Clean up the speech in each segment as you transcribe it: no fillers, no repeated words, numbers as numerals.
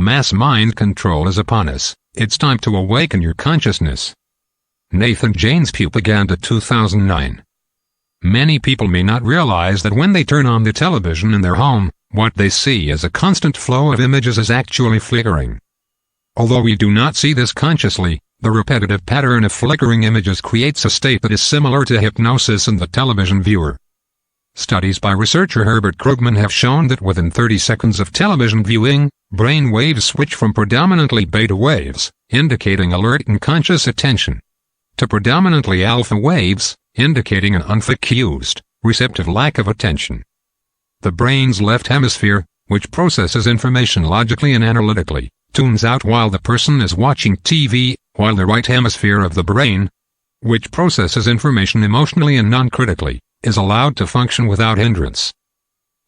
Mass mind control is upon us. It's time to awaken your consciousness. Nathan Janes Propaganda 2009. Many people may not realize that when they turn on the television in their home, what they see as a constant flow of images is actually flickering. Although we do not see this consciously, the repetitive pattern of flickering images creates a state that is similar to hypnosis in the television viewer. Studies by researcher Herbert Krugman have shown that within 30 seconds of television viewing, brain waves switch from predominantly beta waves, indicating alert and conscious attention, to predominantly alpha waves, indicating an unfocused, receptive lack of attention. The brain's left hemisphere, which processes information logically and analytically, tunes out while the person is watching TV, while the right hemisphere of the brain, which processes information emotionally and non-critically, is allowed to function without hindrance.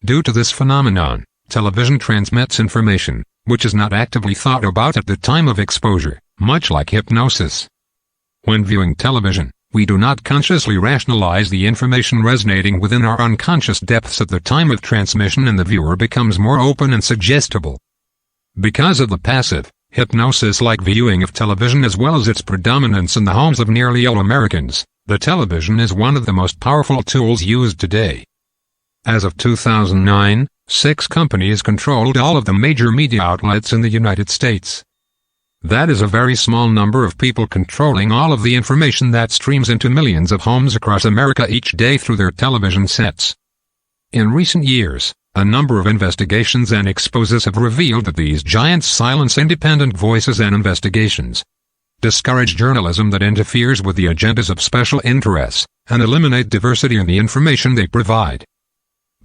Due to this phenomenon, television transmits information, which is not actively thought about at the time of exposure, much like hypnosis. When viewing television, we do not consciously rationalize the information resonating within our unconscious depths at the time of transmission, and the viewer becomes more open and suggestible. Because of the passive, hypnosis-like viewing of television as well as its predominance in the homes of nearly all Americans, the television is one of the most powerful tools used today. As of 2009, 6 companies controlled all of the major media outlets in the United States. That is a very small number of people controlling all of the information that streams into millions of homes across America each day through their television sets. In recent years, a number of investigations and exposes have revealed that these giants silence independent voices and investigations, discourage journalism that interferes with the agendas of special interests, and eliminate diversity in the information they provide.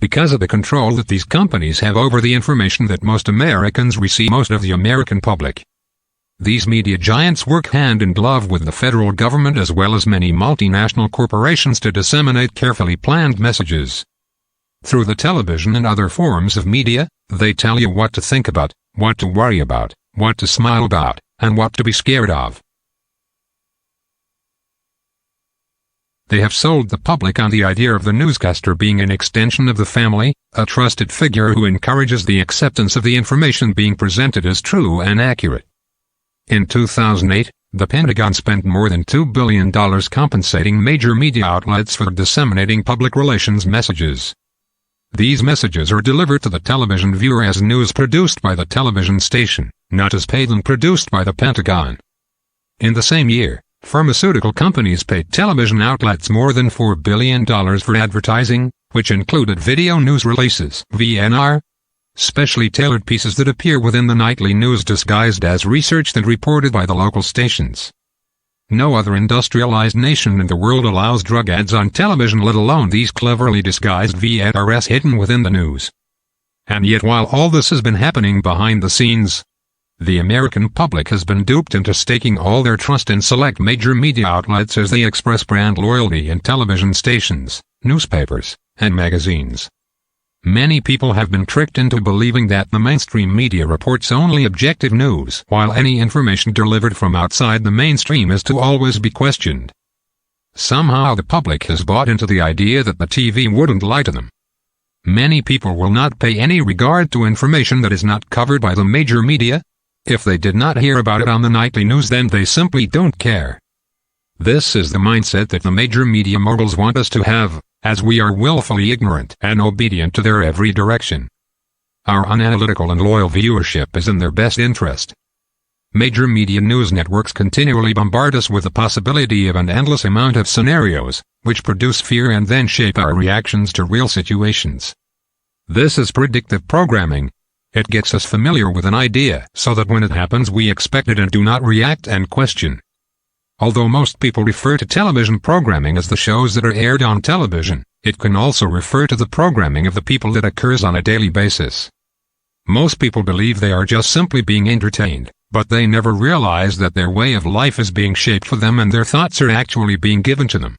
Because of the control that these companies have over the information that most Americans receive, most of the American public, these media giants work hand in glove with the federal government as well as many multinational corporations to disseminate carefully planned messages. Through the television and other forms of media, they tell you what to think about, what to worry about, what to smile about, and what to be scared of. They have sold the public on the idea of the newscaster being an extension of the family, a trusted figure who encourages the acceptance of the information being presented as true and accurate. In 2008, the Pentagon spent more than $2 billion compensating major media outlets for disseminating public relations messages. These messages are delivered to the television viewer as news produced by the television station, not as paid and produced by the Pentagon. In the same year, pharmaceutical companies paid television outlets more than $4 billion for advertising, which included video news releases, VNR, specially tailored pieces that appear within the nightly news disguised as research and reported by the local stations. No other industrialized nation in the world allows drug ads on television, let alone these cleverly disguised VNRs hidden within the news. And yet, while all this has been happening behind the scenes, the American public has been duped into staking all their trust in select major media outlets as they express brand loyalty in television stations, newspapers, and magazines. Many people have been tricked into believing that the mainstream media reports only objective news, while any information delivered from outside the mainstream is to always be questioned. Somehow the public has bought into the idea that the TV wouldn't lie to them. Many people will not pay any regard to information that is not covered by the major media. If they did not hear about it on the nightly news, then they simply don't care. This is the mindset that the major media moguls want us to have, as we are willfully ignorant and obedient to their every direction. Our unanalytical and loyal viewership is in their best interest. Major media news networks continually bombard us with the possibility of an endless amount of scenarios, which produce fear and then shape our reactions to real situations. This is predictive programming. It gets us familiar with an idea so that when it happens we expect it and do not react and question. Although most people refer to television programming as the shows that are aired on television, it can also refer to the programming of the people that occurs on a daily basis. Most people believe they are just simply being entertained, but they never realize that their way of life is being shaped for them and their thoughts are actually being given to them.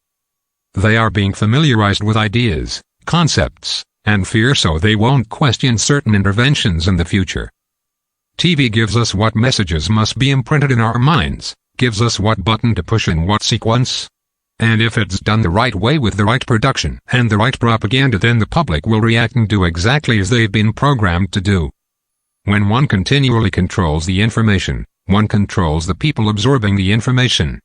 They are being familiarized with ideas, concepts, and fear so they won't question certain interventions in the future. TV gives us what messages must be imprinted in our minds, gives us what button to push in what sequence. And if it's done the right way with the right production and the right propaganda, then the public will react and do exactly as they've been programmed to do. When one continually controls the information, one controls the people absorbing the information.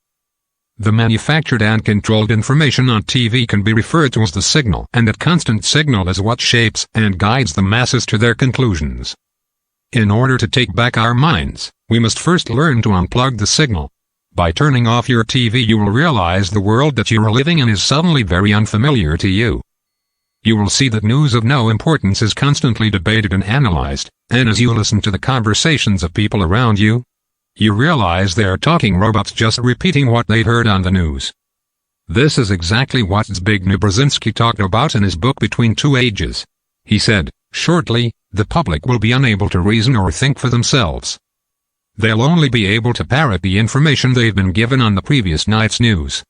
The manufactured and controlled information on TV can be referred to as the signal, and that constant signal is what shapes and guides the masses to their conclusions. In order to take back our minds, we must first learn to unplug the signal. By turning off your TV, you will realize the world that you are living in is suddenly very unfamiliar to you. You will see that news of no importance is constantly debated and analyzed, and as you listen to the conversations of people around you, you realize they are talking robots just repeating what they heard on the news. This is exactly what Zbigniew Brzezinski talked about in his book Between Two Ages. He said, "Shortly, the public will be unable to reason or think for themselves. They'll only be able to parrot the information they've been given on the previous night's news.